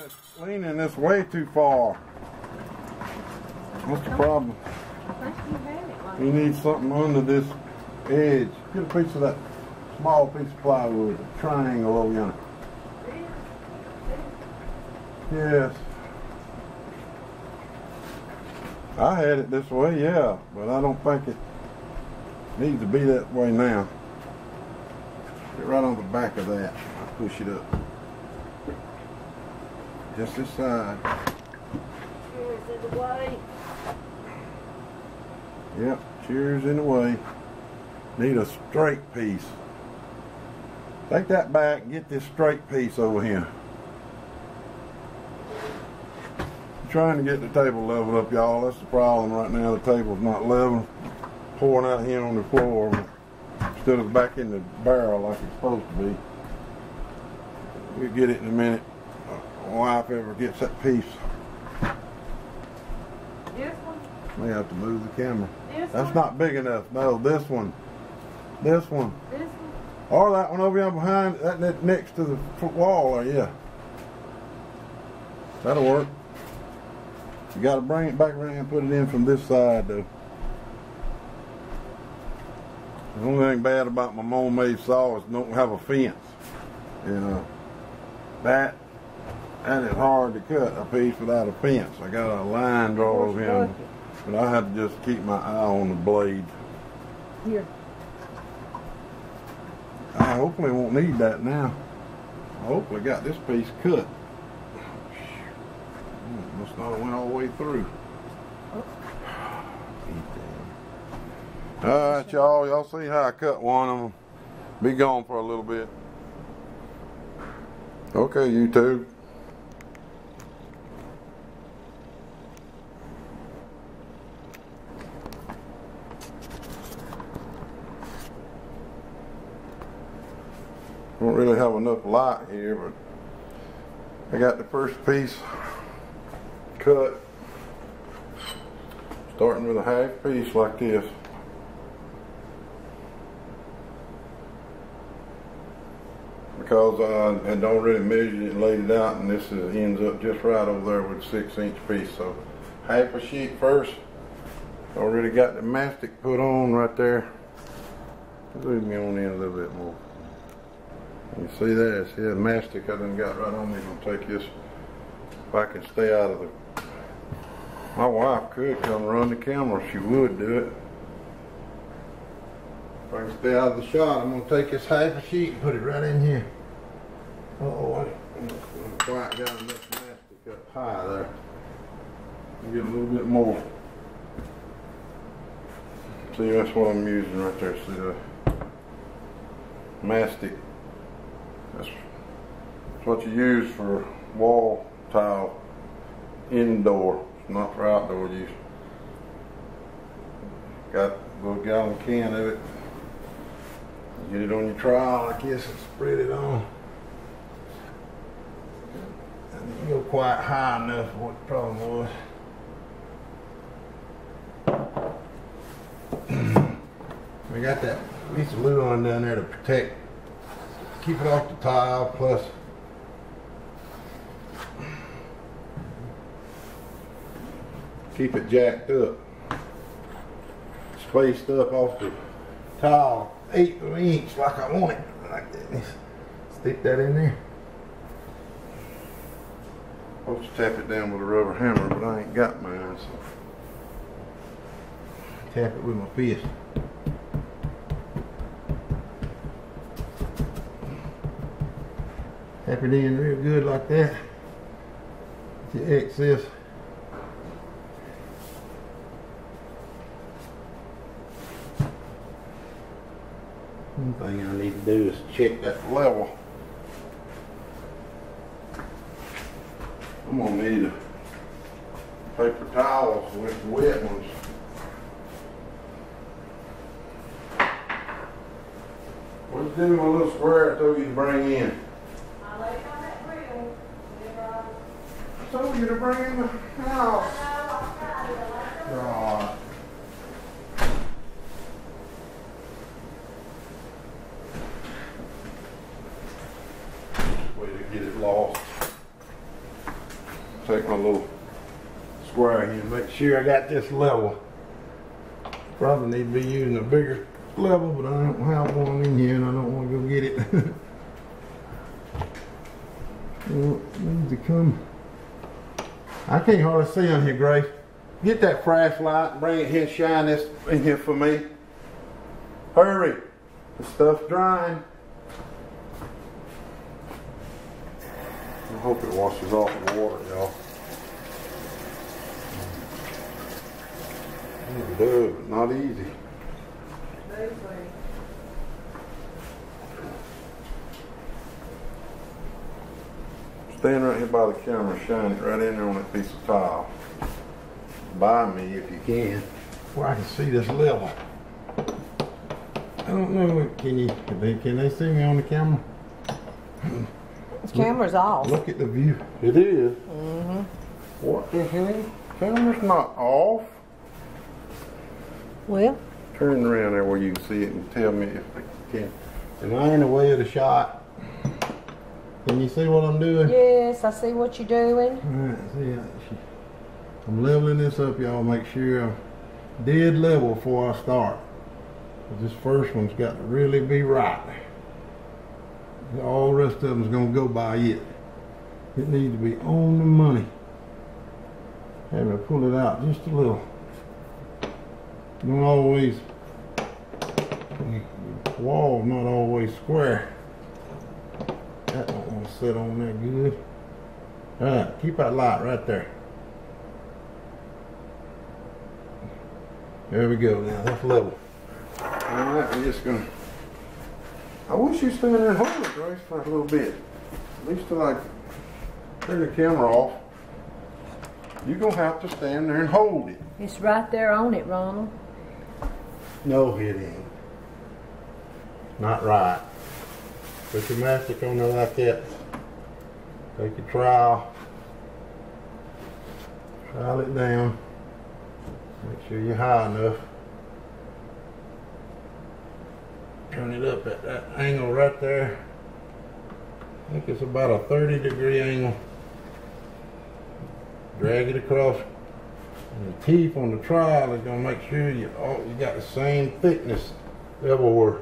It's leaning this way too far. What's the problem? You need something under this edge. Get a piece of that small piece of plywood, a triangle over yonder. Yes. I had it this way, yeah, but I don't think it needs to be that way now. Get right on the back of that. I'll push it up. Just this side. Cheers in the way. Yep, cheers in the way. Need a straight piece. Take that back and get this straight piece over here. I'm trying to get the table leveled up, y'all. That's the problem right now. The table's not level. Pouring out here on the floor instead of back in the barrel like it's supposed to be. We'll get it in a minute. My wife ever gets that piece. This one? May have to move the camera. This That's one? not big enough. No, this one. This one. This one? Or that one over here behind, that next to the wall there, yeah. That'll work. You gotta bring it back around and put it in from this side though. The only thing bad about my homemade saw is it don't have a fence. You know. That is hard to cut a piece without a fence. I got a line draw over here, but I have to just keep my eye on the blade. Here. I hopefully won't need that now. I hopefully got this piece cut. Must not have went all the way through. Alright y'all, y'all see how I cut one of them. Be gone for a little bit. Okay, YouTube. Don't really have enough light here, but I got the first piece cut, starting with a half piece like this. Because I had already measured it and laid it out, and this ends up just right over there with a 6-inch piece. So half a sheet first. Already got the mastic put on right there. Zoom me on in a little bit more. You see there, see the mastic I done got right on me. I'm gonna take this, if I can stay out of the, my wife could come run the camera, she would do it. If I can stay out of the shot, I'm gonna take this half a sheet and put it right in here. Uh-oh, I haven't quite got enough mastic up high there. I'll get a little bit more. See, that's what I'm using right there, see the mastic. That's what you use for wall tile indoor, not for outdoor use. Got a little gallon can of it. Get it on your trowel, I guess, and spread it on. And it didn't go quite high enough for what the problem was. We got that piece of glue on down there to protect, keep it off the tile, plus keep it jacked up, spaced up off the tile, 1/8 of an inch like I want it, like that. Stick that in there. Supposed to tap it down with a rubber hammer, but I ain't got mine, so tap it with my fist. Tap it in real good like that. Get your excess. One thing I need to do is check that level. I'm gonna need a paper towels with the wet ones. What's doing my little square I told you to bring in? I laid on that grill. I told you to bring in the house. God. Way to get it lost. take my little square here and make sure I got this level. Probably need to be using a bigger level, but I don't have one in here and I don't want to go get it. Well, it needs to come. I can't hardly see on here, Grace. Get that flashlight and bring it here and shine this in here for me. Hurry. The stuff's drying. I hope it washes off the water, y'all. It does, but not easy. Stand right here by the camera, shine it right in there on that piece of tile. By me if you can. Where I can see this level. I don't know, can they see me on the camera? This camera's off. Look at the view. It is. Mm-hmm. What the hell? Camera's not off. Well, turn around there where you can see it and tell me if you can. Am I in the way of the shot? Can you see what I'm doing? yes, I see what you're doing. Alright, see, I'm leveling this up, y'all. Make sure I'm dead level before I start. This first one's got to really be right. All the rest of them's gonna go by it. It needs to be on the money. Have to pull it out just a little. Don't always, the wall's not always square. That don't want to sit on there good. Alright, keep that light right there. There we go, now that's level. Alright, we're just gonna, I wish you'd stand there and hold it, Grace, for a little bit. At least till I turn the camera off. You're gonna have to stand there and hold it. It's right there on it, Ronald. No, it ain't. Not right. Put your mastic on there like that. Take your trowel. Trowel it down. Make sure you're high enough. Turn it up at that angle right there. I think it's about a 30-degree angle. Drag it across. And the teeth on the trowel is going to make sure you got the same thickness everywhere.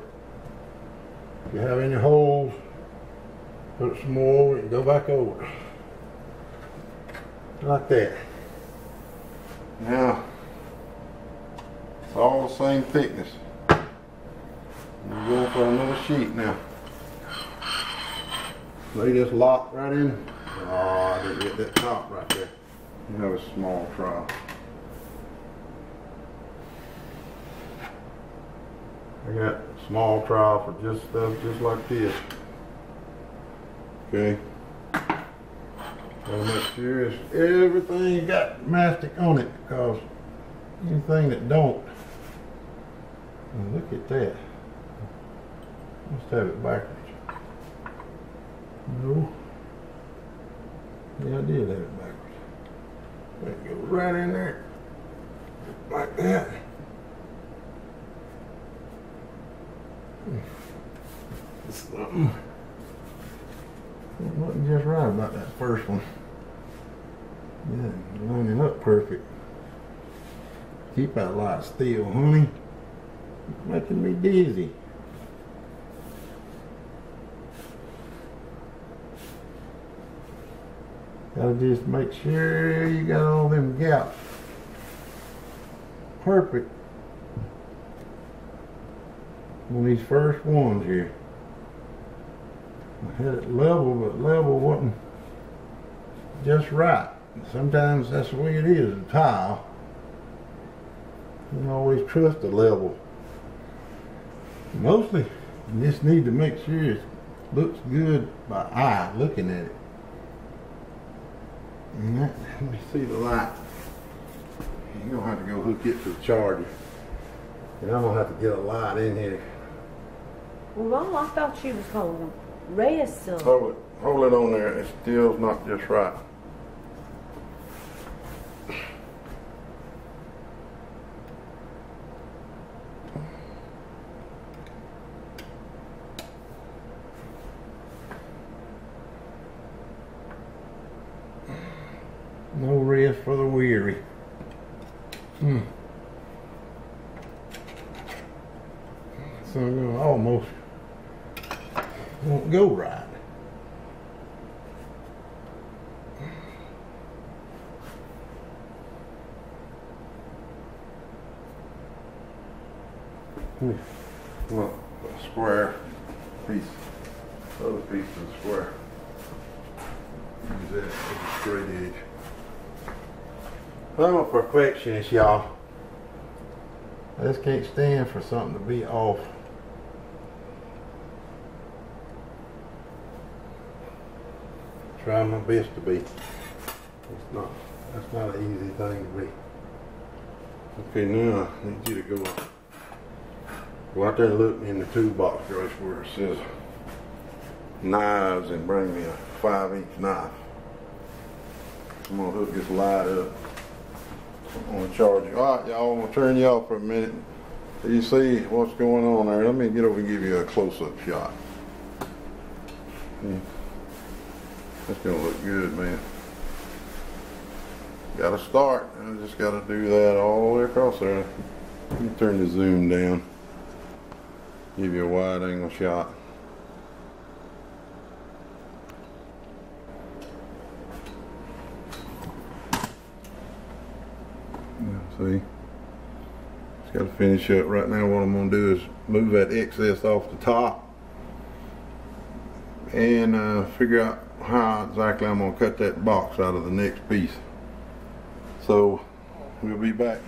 If you have any holes, put some more over it and go back over it. Like that. Now, it's all the same thickness. We're going for another sheet now. Lay this lock right in. Oh, I didn't get that top right there. You have a small trowel. I got a small trowel for just stuff just like this. Okay. Gotta make sure everything got mastic on it, because anything that don't, now look at that. Let's have it backwards. No. Yeah, I did have it backwards. That goes right in there. Like that. Something wasn't just right about that first one. Yeah, lining up perfect. Keep that light still, honey. It's making me dizzy. Gotta just make sure you got all them gaps perfect on these first ones here. I had it level, but level wasn't just right. Sometimes that's the way it is, a tile. You don't always trust the level. Mostly, you just need to make sure it looks good by eye, looking at it. And that, let me see the light. You're going to have to go hook it to the charger. And I'm going to have to get a light in here. Well, Ronald, I thought you was going to rest some. Hold it on there. It still's not just right. No rest for the weary. So almost won't go right. Well, a square piece, other piece of the square. Use that as a straight edge. I'm a perfectionist, y'all. I just can't stand for something to be off. Try my best to be. That's not an easy thing to be. Okay, now I need you to go out there and look in the toolbox right where it says knives and bring me a 5-inch knife. I'm gonna hook this light up. I'm gonna charge you. Alright, y'all, I'm gonna turn you off for a minute. So you see what's going on there. Let me get over and give you a close-up shot. That's gonna look good, man. Gotta start. I just gotta do that all the way across there. Let me turn the zoom down. Give you a wide angle shot. See? Just got to finish up. Right now what I'm going to do is move that excess off the top and figure out how exactly I'm going to cut that box out of the next piece. So we'll be back.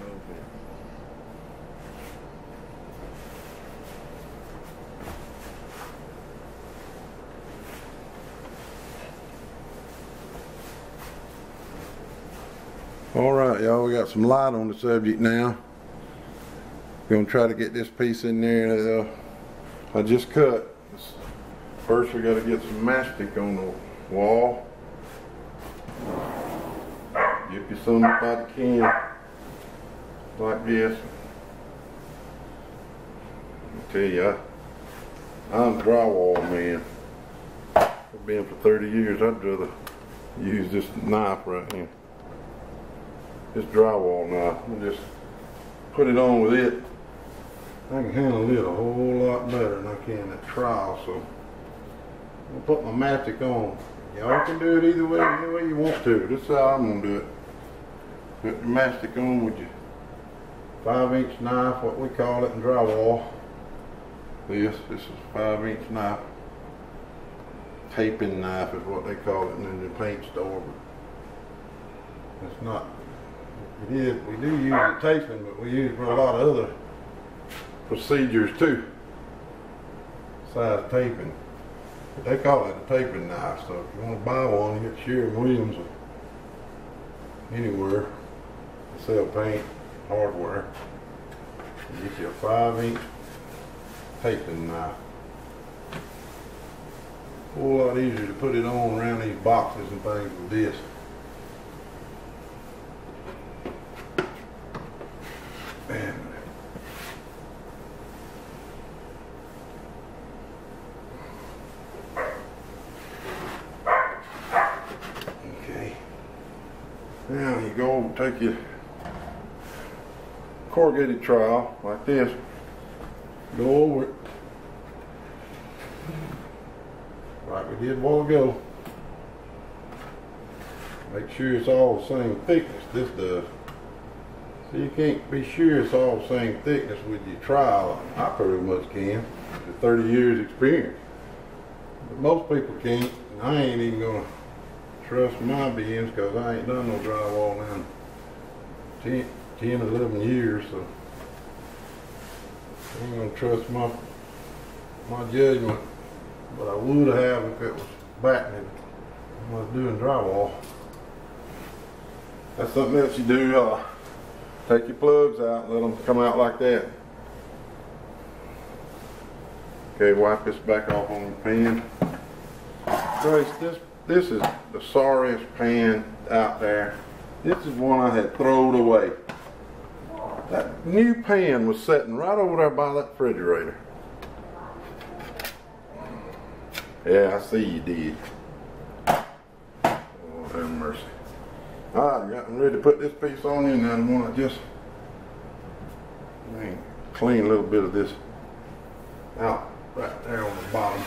Alright, y'all, we got some light on the subject now. We're going to try to get this piece in there that I just cut. First we got to get some mastic on the wall. Dip you some if I can, like this. I tell you, I'm a drywall man. I've been for 30 years. I'd rather use this knife right here. This drywall knife. I'll just put it on with it. I can handle it a whole lot better than I can that trowel. So I'm gonna put my mastic on. Y'all can do it either way you want to. This is how I'm gonna do it. Put your mastic on with your 5-inch knife, what we call it in drywall. This is a 5-inch knife. Taping knife is what they call it in the paint store. But it's not. We do use the taping, but we use it for a lot of other procedures too. Besides taping. But they call it a taping knife, so if you want to buy one, you get Sherwin-Williams or anywhere. They sell paint, hardware. You get you a 5-inch taping knife. A whole lot easier to put it on around these boxes and things with this. Okay. Now you go take your corrugated trowel like this. Go over it. Like we did a while ago. Make sure it's all the same thickness. This does. So you can't be sure it's all the same thickness with your trowel. I pretty much can. With 30 years experience. But most people can't. And I ain't even gonna trust my beans because I ain't done no drywall now in 10 or 11 years. So I ain't gonna trust my judgment. But I would have if it was battening when I was doing drywall. That's something else you do. Take your plugs out and let them come out like that. Okay, wipe this back off on your pan. Grace, this is the sorriest pan out there. This is one I had thrown away. That new pan was sitting right over there by that refrigerator. Yeah, I see you did. Oh, have mercy. Alright, got ready to put this piece on you, and then I'm gonna just clean a little bit of this out right there on the bottom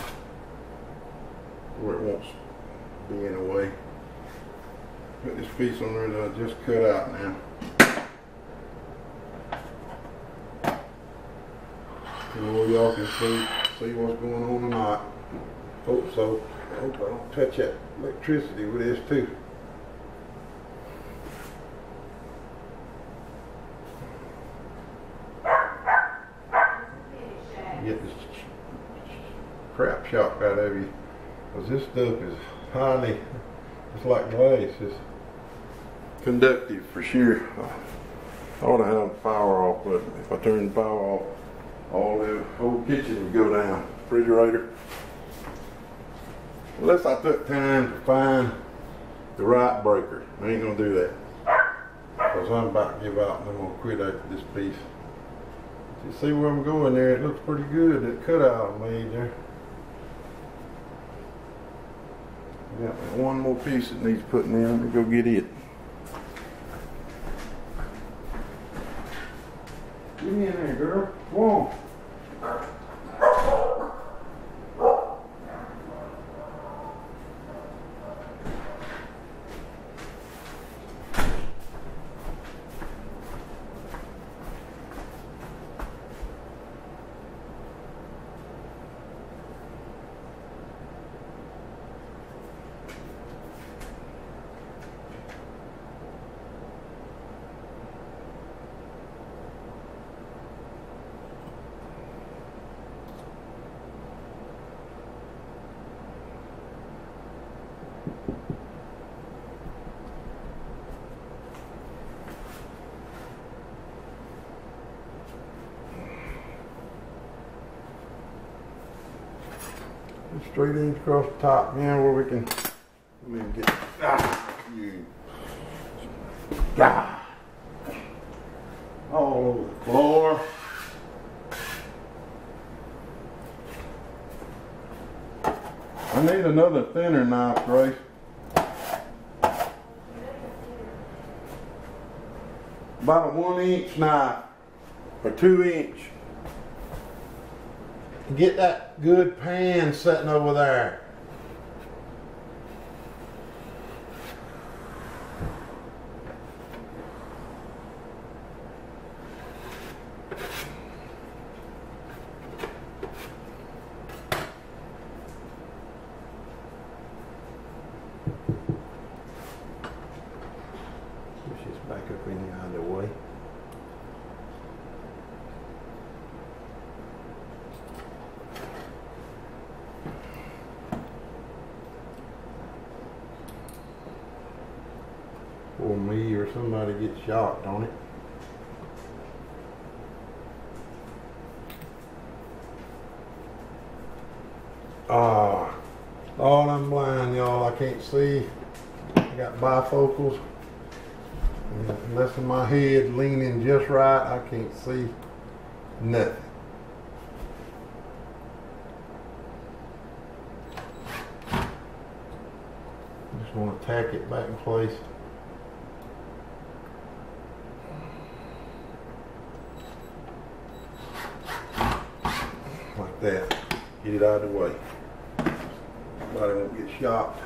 where it won't be in the way. Put this piece on there that I just cut out now. So y'all can see what's going on or not. Hope so. I hope I don't touch that electricity with this too. Get this crap shock out of you, because this stuff is highly, it's like glass, it's conductive for sure. I ought to have the power off, but if I turn the power off, all the whole kitchen would go down. Refrigerator. Unless I took time to find the right breaker. I ain't gonna do that, because I'm about to give out and I'm gonna quit after this piece. You see where I'm going there? It looks pretty good, that cutout I made there. Got one more piece that needs putting in. Let me go get it. Get me in there, girl. Come on. Straight in across the top, man, where we can get all over the floor. I need another thinner knife, Grace. About a 1-inch knife or 2-inch. Get that good pan sitting over there. Push this back up in the other way. Or me or somebody gets shocked on it. Lord, I'm blind, y'all. I can't see. I got bifocals. Unless my head leaning just right, I can't see nothing. Just want to tack it back in place. Like that. Get it out of the way. Somebody won't get shocked.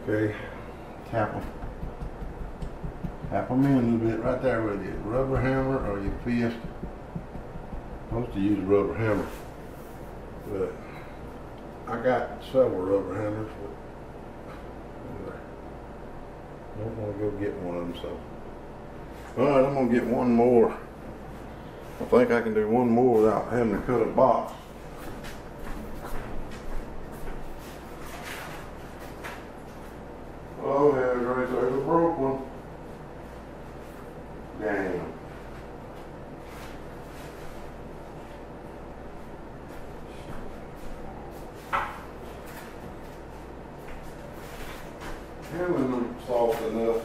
Okay. Tap them. Tap them in a little bit right there with your rubber hammer or your fist. I'm supposed to use a rubber hammer, but I got several rubber hammers. I don't want to go get one of them, so. Alright, I'm going to get one more. I think I can do one more without having to cut a box. Oh, yeah, Grace, there's a broke one. Damn. Hammering them soft enough.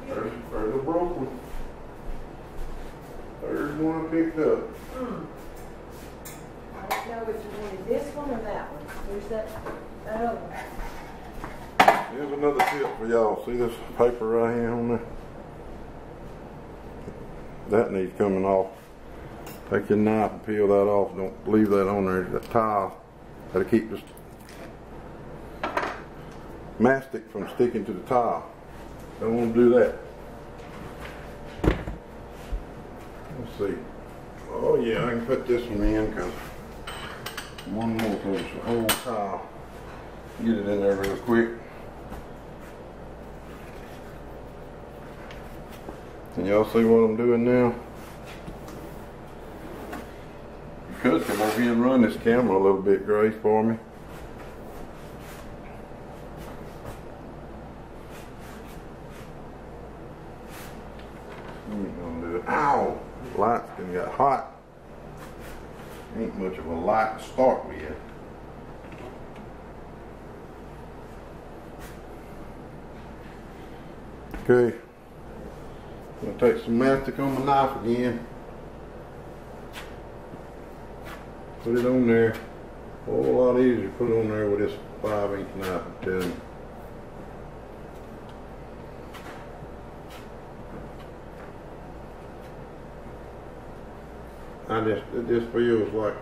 There's a broke one. There's one I picked up. know if you wanted this one or that one. There's that other one. Here's another tip for y'all. See this paper right here on there? That needs coming off. Take your knife and peel that off. Don't leave that on there. That tile that'll keep this mastic from sticking to the tile. Don't want to do that. Let's see. Oh yeah, I can put this one in because one more goes the whole tile. Get it in there real quick. Can y'all see what I'm doing now? You could come over here and run this camera a little bit, Grace, for me. Ow! The light's gonna get hot. Ain't much of a light to start with. Okay. I'm gonna take some mastic on my knife again. Put it on there. A whole lot easier to put it on there with this 5-inch knife, I'm telling you. It just feels like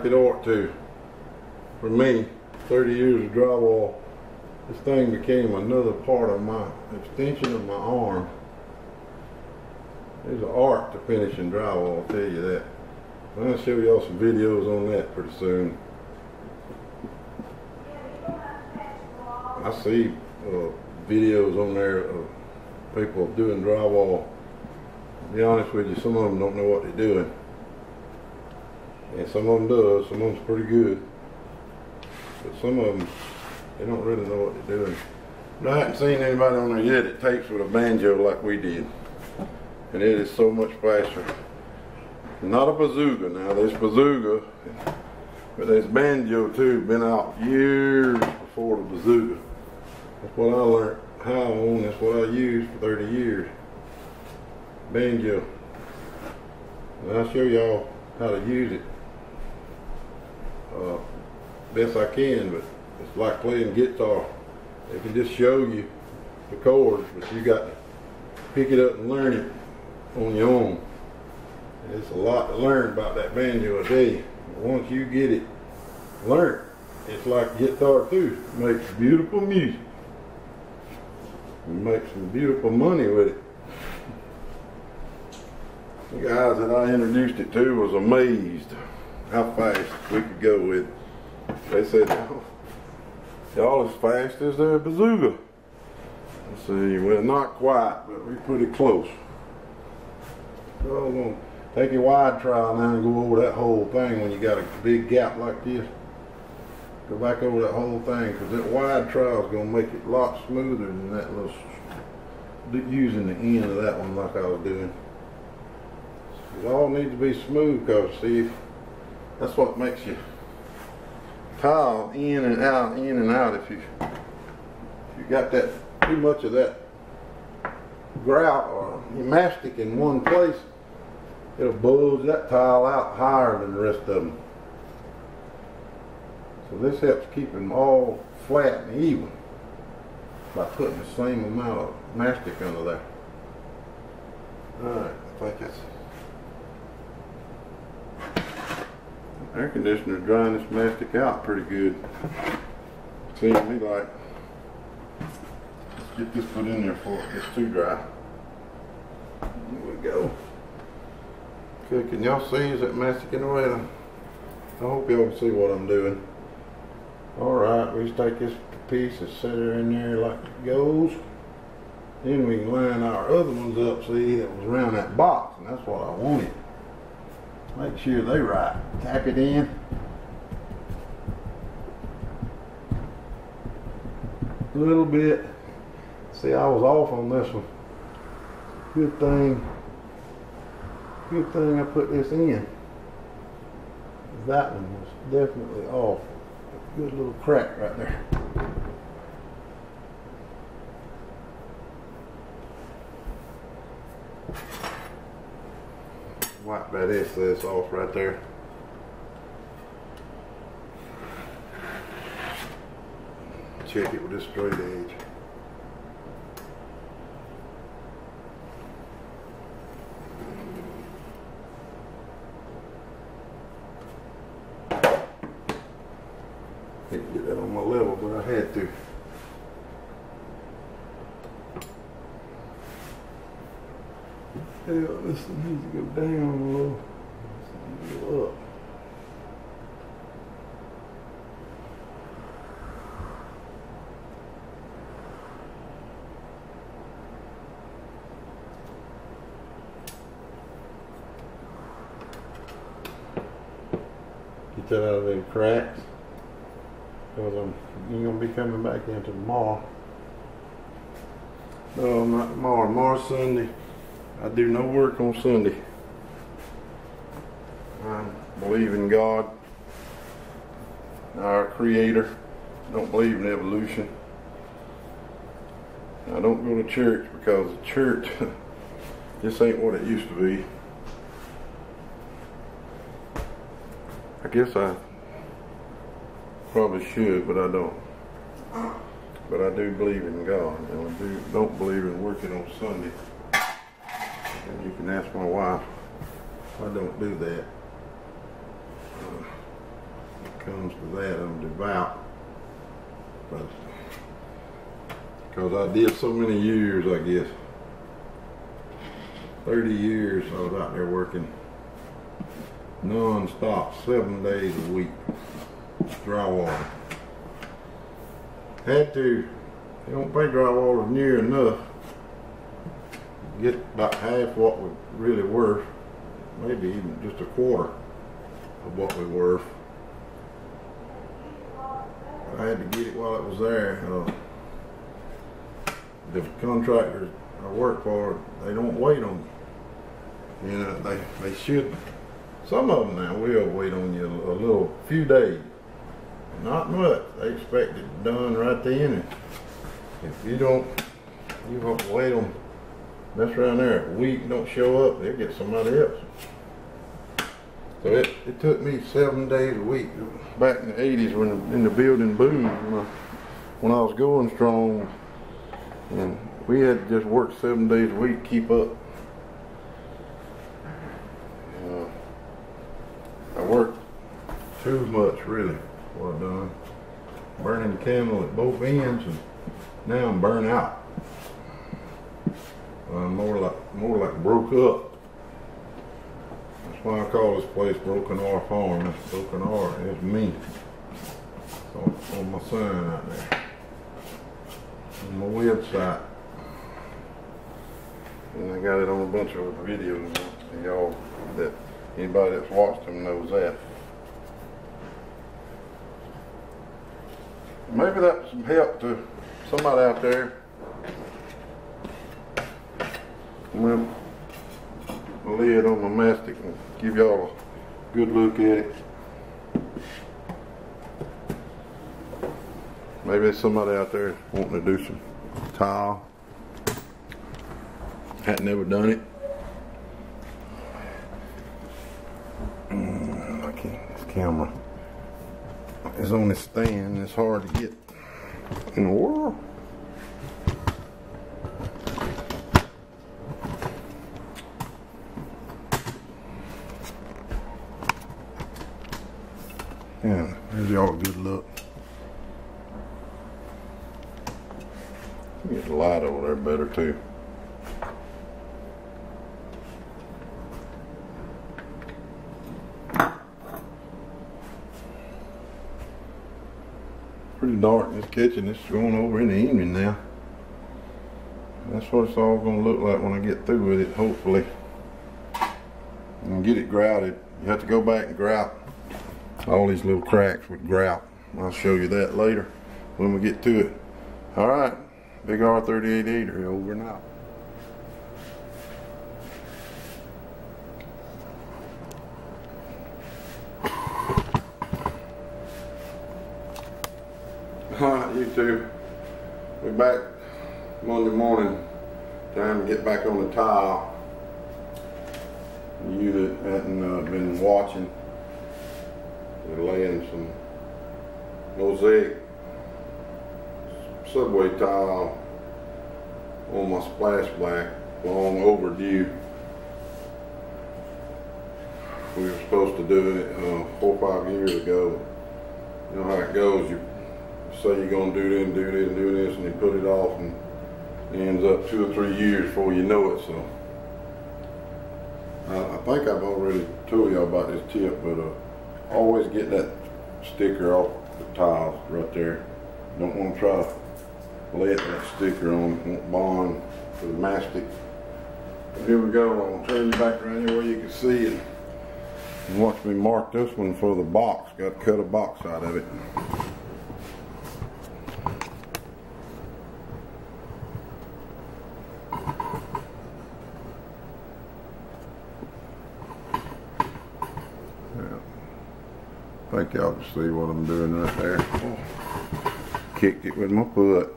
it ought to. For me, 30 years of drywall, this thing became another part of my extension of my arm. There's an art to finishing drywall, I'll tell you that. I'm going to show y'all some videos on that pretty soon. I see videos on there of people doing drywall. To be honest with you, some of them don't know what they're doing. And some of them does, some of them's pretty good. But some of them, they don't really know what they're doing. But I haven't seen anybody on there yet that tapes with a banjo like we did. And it is so much faster. Not a bazooka now, there's bazooka, but there's banjo too, been out years before the bazooka. That's what I learned how on, that's what I used for 30 years. Banjo. And I'll show y'all how to use it best I can, but it's like playing guitar. They can just show you the chords, but you got to pick it up and learn it on your own. And it's a lot to learn about that banjo a day. But once you get it learned, it's like guitar too. It makes beautiful music. You make some beautiful money with it. The guys that I introduced it to was amazed how fast we could go with it. They said, y'all as fast as a bazooka. I said, well, not quite, but we pretty close. So I'm going to take a wide trowel now and go over that whole thing when you got a big gap like this. Go back over that whole thing, because that wide trowel is going to make it a lot smoother than that little, using the end of that one like I was doing. It all needs to be smooth, because see, that's what makes you tile in and out, in and out. If you got that too much of that grout or mastic in one place, it'll bulge that tile out higher than the rest of them. So this helps keep them all flat and even by putting the same amount of mastic under there. Alright, I think that's air conditioner drying this mastic out pretty good. Seems to me like, let's get this put in there before it gets too dry. There we go. Okay, can y'all see? Is that mastic in the way? I hope y'all can see what I'm doing. Alright, we just take this piece and set her in there like it goes. Then we can line our other ones up, see, that was around that box, and that's what I wanted. Make sure they right. Tap it in. A little bit. See, I was off on this one. Good thing I put this in. That one was definitely off. Good little crack right there. Wipe that excess off right there. Check it with this straight edge. Didn't get that on my level, but I had to. Yeah, this one needs to go down a little. This needs to go up. Get that out of them cracks, because I'm gonna be coming back in tomorrow. No, not tomorrow. Tomorrow's Sunday. I do no work on Sunday. I believe in God, our Creator. I don't believe in evolution. I don't go to church because the church just ain't what it used to be. I guess I probably should, but I don't. But I do believe in God, and I don't believe in working on Sunday. And you can ask my wife, I don't do that. When it comes to that, I'm devout. But because I did so many years, I guess. 30 years I was out there working non-stop, 7 days a week, drywall. Had to. They don't pay drywallers near enough. Get about half what we're really worth, maybe even just a quarter of what we're worth. I had to get it while it was there. The contractors I work for, they don't wait on you. You know, they should. Some of them now will wait on you a little few days. Not much. They expect it done right then. And if you don't wait on. That's around there. A week don't show up, they'll get somebody else. So it took me 7 days a week back in the 80s when in the building boom, when I was going strong, and we had to just work 7 days a week to keep up. I worked too much really. What I done, burning the candle at both ends, and now I'm burnt out. More like broke up. That's why I call this place Broken R Farm. That's Broken R. It's me. It's on my sign out there. On my website. And I got it on a bunch of videos. And y'all, that anybody that's watched them knows that. Maybe that's some help to somebody out there. Well, lid on my mastic and give y'all a good look at it. Maybe there's somebody out there wanting to do some tile. Hadn't never done it. I can't. This camera is on this stand. It's hard to get in the world. Yeah, there's y'all a good look. Get the light over there better too. Pretty dark in this kitchen. It's going over in the evening now. That's what it's all going to look like when I get through with it, hopefully. And get it grouted. You have to go back and grout all these little cracks with grout. I'll show you that later when we get to it. Alright, Big R38 over and out. Alright, YouTube. We're back Monday morning. Time to get back on the tile unit. hadn't been watching. They're laying some mosaic subway tile on my splash black, long overdue. We were supposed to do it 4 or 5 years ago. You know how it goes. You say you're going to do this and do this and do this, and you put it off, and it ends up 2 or 3 years before you know it. So I think I've already told y'all about this tip, but always get that sticker off the tiles right there. Don't want to try to lay that sticker on. It won't bond to the mastic. But here we go. I'm going to turn you back around here where you can see it. And watch me mark this one for the box. Got to cut a box out of it. I think y'all can see what I'm doing right there. Oh, kicked it with my foot.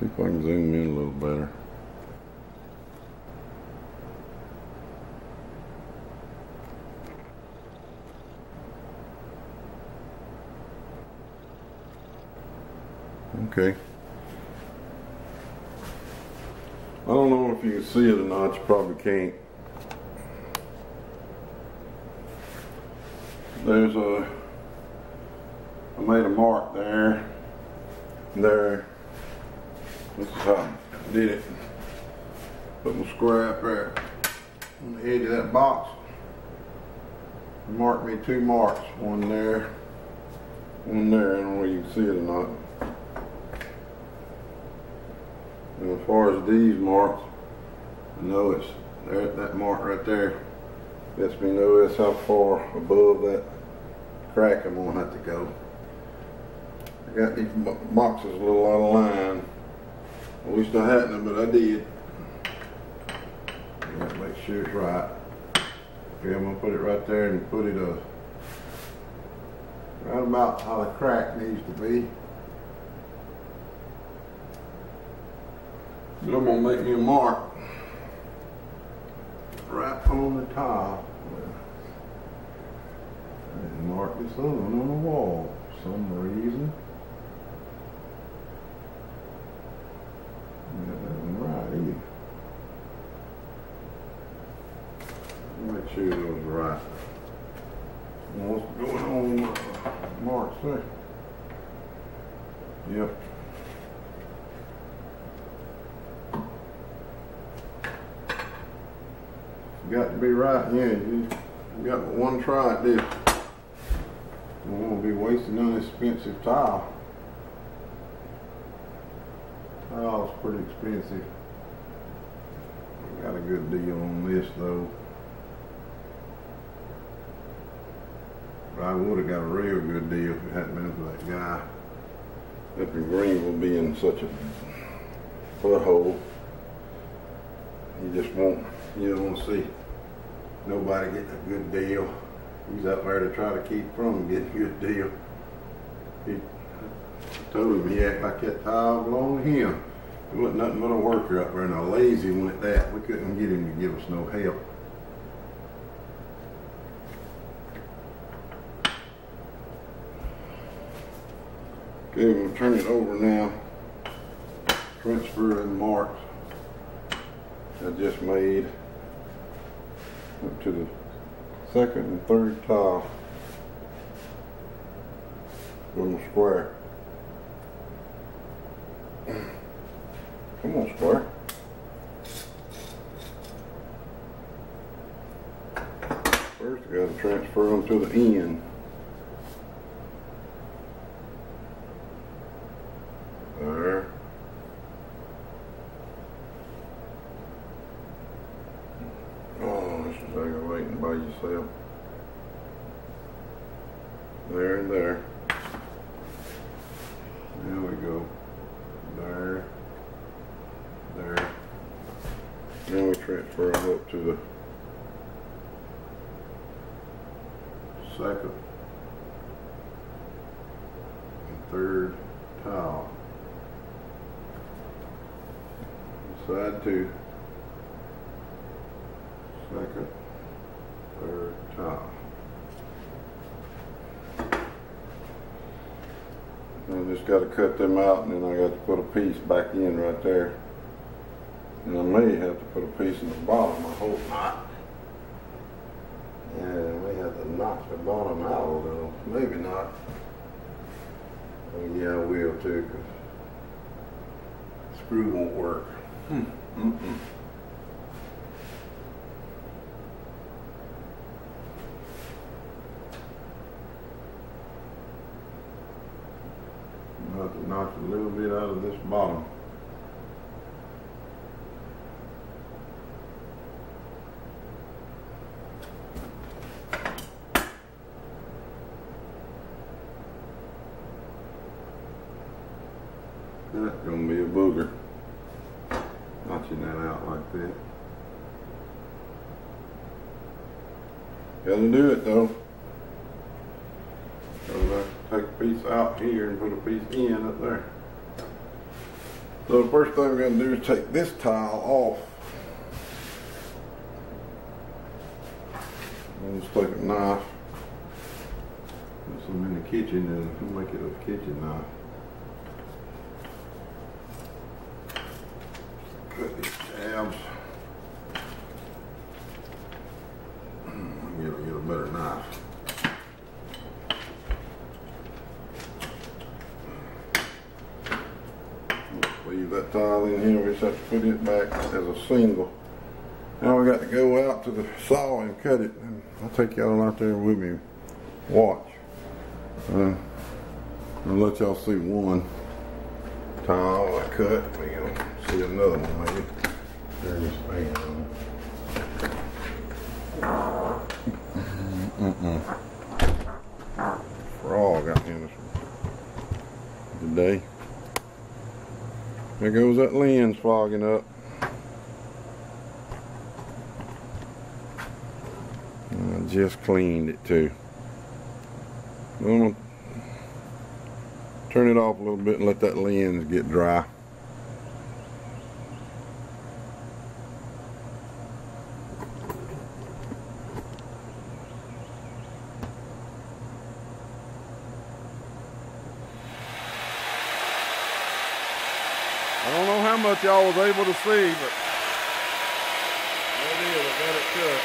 See if I can zoom in a little better. Okay. I don't know if you can see it or not. You probably can't. There's I made a mark there, there. This is how I did it. Put my square up there on the edge of that box. Mark me 2 marks, one there, one there. I don't know whether you can see it or not. And as far as these marks, I know it's there, that mark right there. Lets me know that's how far above that crack I'm gonna have to go. I got these boxes a little out of line. At least I hadn't, but I did. I gotta make sure it's right. Okay, I'm gonna put it right there and put it right about how the crack needs to be. Then I'm gonna make me a mark right on the tile. I didn't mark this other one on the wall for some reason. That isn't right either. Make sure it was right. What's going on with the marks there? Yep. Got to be right, yeah. You got one try at this. You won't be wasting unexpensive tile. Tile's pretty expensive. Got a good deal on this though. But I would have got a real good deal if it hadn't been for that guy up in Greenville being such a butthole. You just won't, you don't want to see nobody getting a good deal. He's up there to try to keep from getting a good deal. I told him he acted like that tile belonged to him. He wasn't nothing but a worker up there, and a lazy one at that. We couldn't get him to give us no help. Okay, I'm going to turn it over now. Transfer the marks I just made up to the second and third tile with my square. Come on, square. First I got to transfer them to the end. There. Oh, this is aggravating by yourself. There and there. There we go. There. There. Now we transfer them up to the second and third tile. Side 2, second just got to cut them out, and then I got to put a piece back in right there. And I may have to put a piece in the bottom, I hope not. Yeah, I may have to knock the bottom out a little. Maybe not. Oh yeah, I will too, because screw won't work. I'm going to have to knock a little bit out of this bottom. That's going to be a booger. Notching that out like that. Gotta do it though. So I take a piece out here and put a piece in up there. So the first thing we're going to do is take this tile off. I'll just take a knife. Put some in the kitchen and make it a kitchen knife. Cut these tabs. Get a better knife. Leave that tile in here. We just have to put it back as a single. Now we got to go out to the saw and cut it. And I'll take y'all out there with me. Watch. I'll let y'all see one tile I cut. We're gonna see another one maybe. There's this thing on. Frog out here today. There goes that lens fogging up. I just cleaned it too. I'm gonna turn it off a little bit and let that lens get dry. I don't know how much y'all was able to see, but there it is, I got it cut.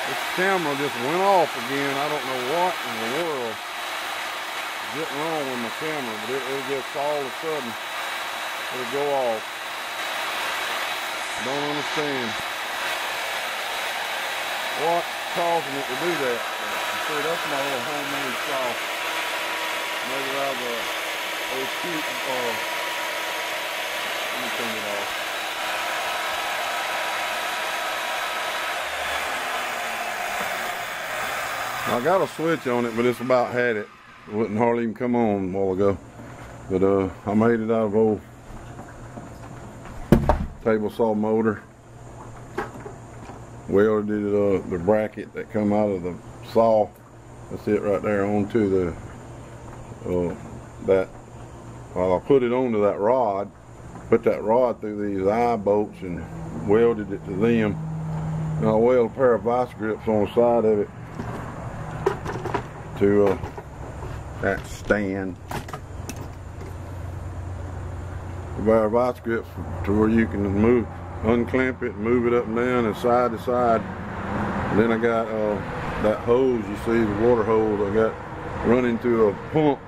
This camera just went off again. I don't know what in the world is getting wrong with my camera, but it just all of a sudden, it'll go off. Don't understand what's causing it to do that. See, that's my little homemade saw. Made it out of a cute, let me turn it off. I got a switch on it, but it's about had it. It wouldn't hardly even come on a while ago. But I made it out of old table saw motor. Welded the bracket that come out of the saw. That's it right there onto the well, I put it onto that rod, put that rod through these eye bolts and welded it to them. And I welded a pair of vice grips on the side of it to that stand. A pair of vice grips to where you can unclamp it, move it up and down and side to side. And then I got that hose, you see, the water hose, I got running to a pump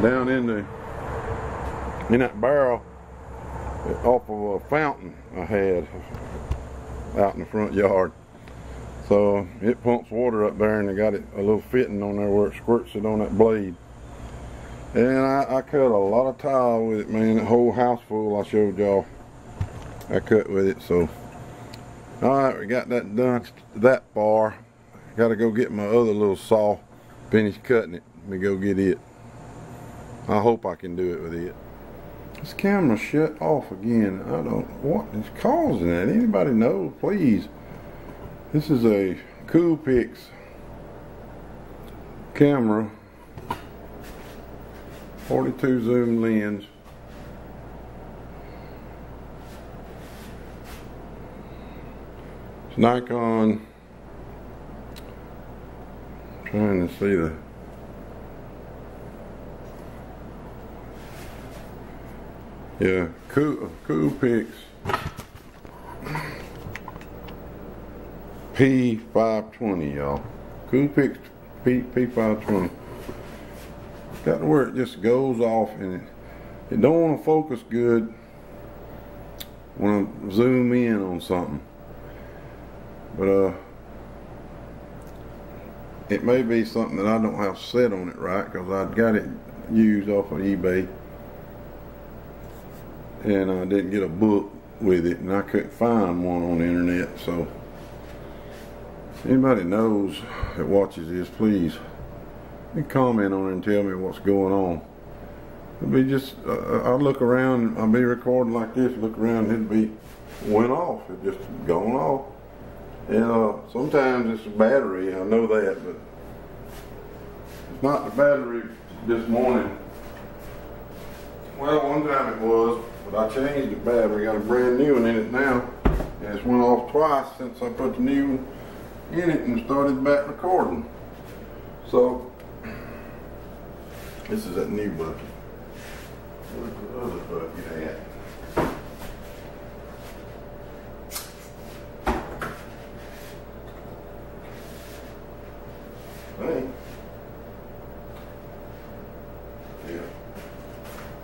down in that barrel off of a fountain I had out in the front yard. So it pumps water up there, and they got it a little fitting on there where it squirts it on that blade. And I cut a lot of tile with it, man. That whole house full I showed y'all I cut with it. So alright, we got that done that far. Gotta go get my other little saw, finish cutting it. Let me go get it. I hope I can do it with it. This camera shut off again. I don't, what is causing that? Anybody know? Please. This is a Coolpix camera, 42 zoom lens. It's Nikon Trying to see the Cool Picks P520, y'all. Cool Picks P520. Got to where it just goes off, and it don't want to focus good when I zoom in on something. But it may be something that I don't have set on it right, because I got it used off of eBay, and I didn't get a book with it, and I couldn't find one on the internet. So anybody knows that watches this, please comment on it and tell me what's going on. It'll be just I'll look around, I'll be recording like this, look around, it'll be went off, it just gone off. And sometimes it's a battery, I know that, but it's not the battery this morning. Well, one time it was, but I changed the battery, got a brand new one in it now, and it's went off twice since I put the new one in it and started back recording. So this is that new bucket. Where's the other bucket at? Hey. Yeah.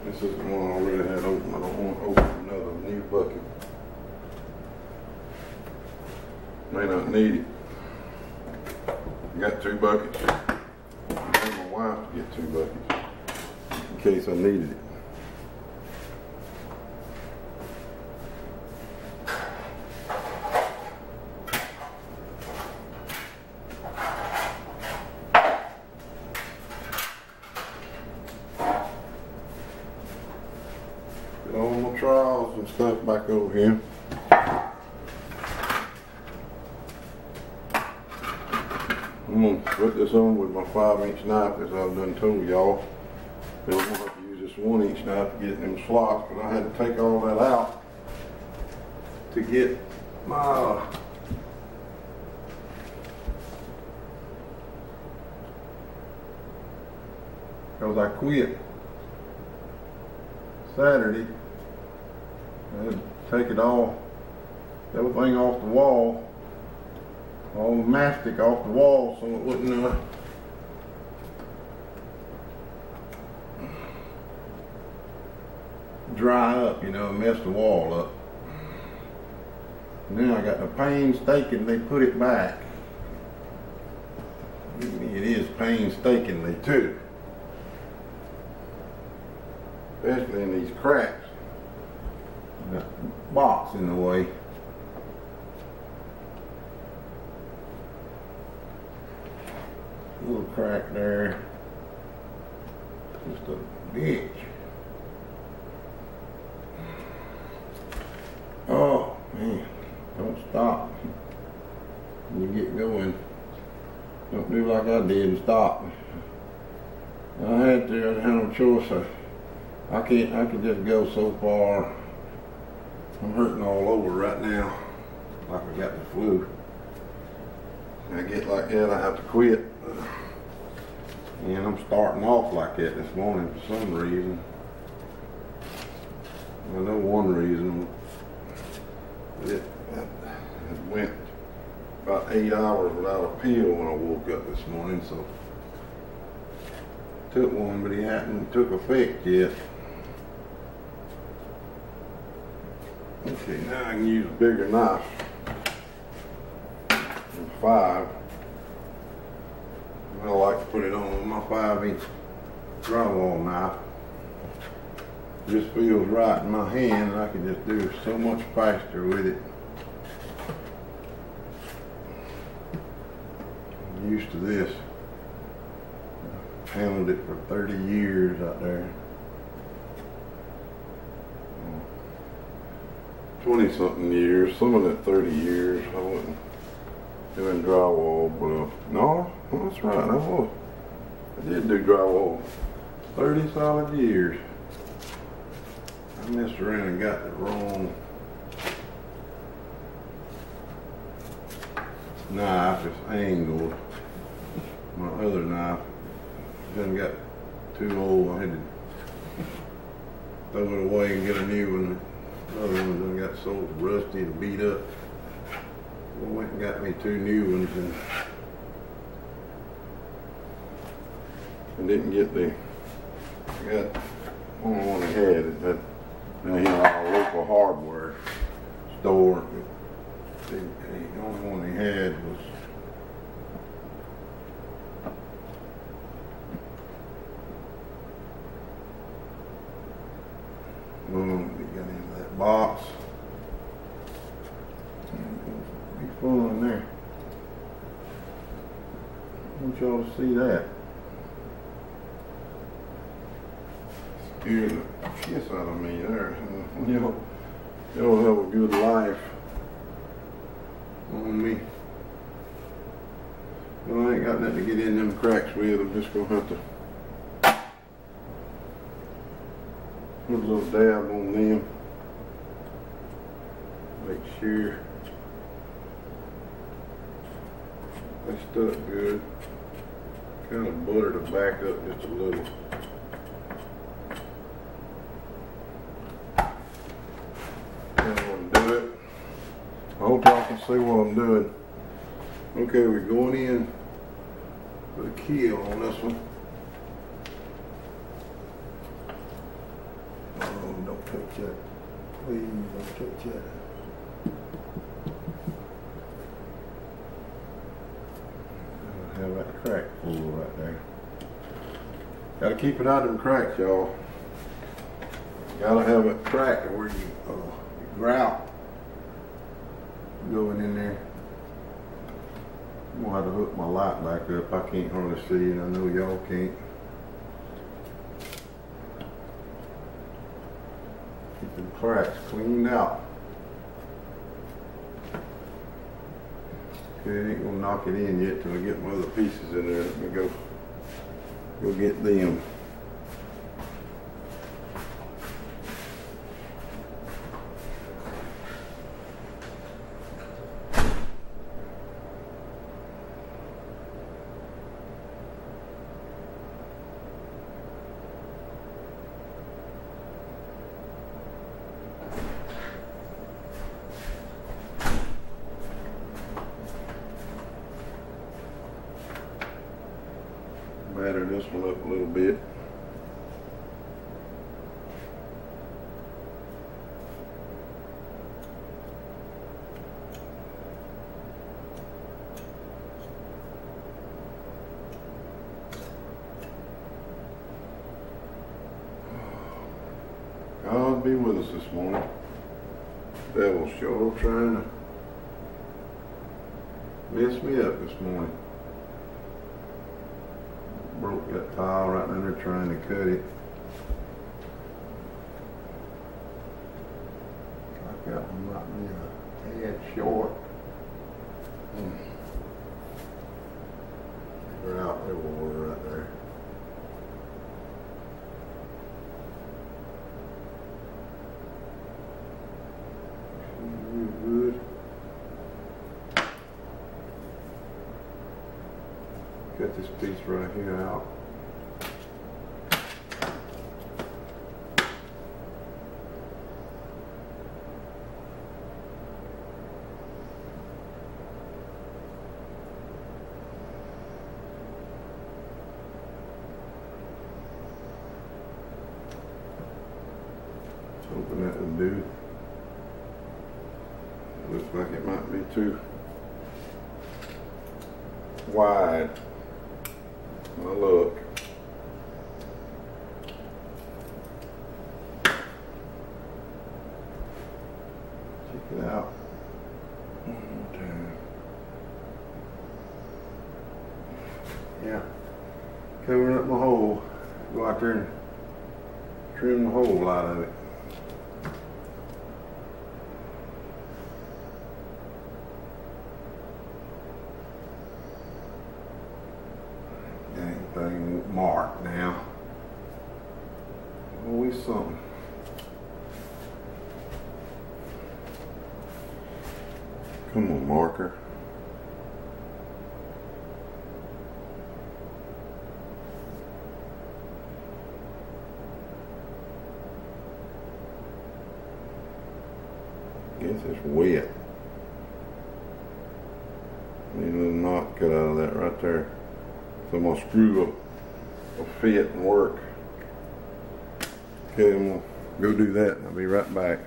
This is the one I already had open. I don't want to open another new bucket. May not need it. I got 2 buckets. I had my wife to get 2 buckets in case I needed it. Put all my trowels and stuff back over here. I'm going to put this on with my 5-inch knife, as I've done told y'all. Then I'm going to have to use this 1-inch knife to get them slots, but I had to take all that out to get my because I quit Saturday. I had to take it all, everything off the wall, all the mastic off the wall, so it wouldn't dry up, you know, and mess the wall up. And then I got the painstakingly put it back. It is painstakingly too, especially in these cracks. Got the box in the way. Little crack there, just a bitch. Oh man, don't stop. When you get going, don't do like I did and stop. I had to, I had no choice. I can just go so far. I'm hurting all over right now, like I got the flu. I get like that, I have to quit. And I'm starting off like that this morning for some reason. I know one reason. It went about 8 hours without a pill when I woke up this morning, so took one, but he hadn't took effect yet. Okay, now I can use a bigger knife. 5. I like to put it on with my 5-inch drywall knife. Just feels right in my hand, and I can just do so much faster with it. I'm used to this. I've handled it for 30 years out there. 20-something years, some of that 30 years. I wasn't doing drywall, but no, that's right, I was. I did do drywall 30 solid years. I messed around and got the wrong knife. It's angled. my other knife. Done got too old. I had to throw it away and get a new one. The other one done got so rusty and beat up. I went and got me 2 new ones and didn't get the, I got only one I had at that, our local hardware store. The only one he had was we got into that box. Be fun there. I want y'all to see that. Scared the piss out of me there. Y'all have a good life on me. Well, I ain't got nothing to get in them cracks with. I'm just gonna have to put a little dab on them. Make sure they stuck good. Kind of butter the back up just a little. Then I'm gonna do it. I hope y'all can see what I'm doing. Okay, we're going in with a keel on this one. Oh, don't touch that. Please don't touch that. Have that crack full right there. Gotta keep it out of them cracks, y'all. Gotta have a crack where you grout going in there. I'm gonna have to hook my light back up. I can't hardly see it. I know y'all can't. Keep them cracks cleaned out. Okay, I ain't gonna knock it in yet till I get my other pieces in there. Let me go get them. Batter this one up a little bit. God be with us this morning. Devil's sure trying to mess me up this morning. Broke that tile right in there trying to cut it. Like that one might be a tad short. Figure out everywhere right there. Good. Cut this piece right here out. Hoping that will do. Looks like it might be too wide. Now look. Check it out. One more time. Yeah. Covering up my hole. Go out there and trim the hole out of it. Thing won't mark now. Always something. Come on, marker. guess it's wet. Need a little knot cut out of that right there. So my screw will fit and work. Okay, I'm gonna go do that. I'll be right back.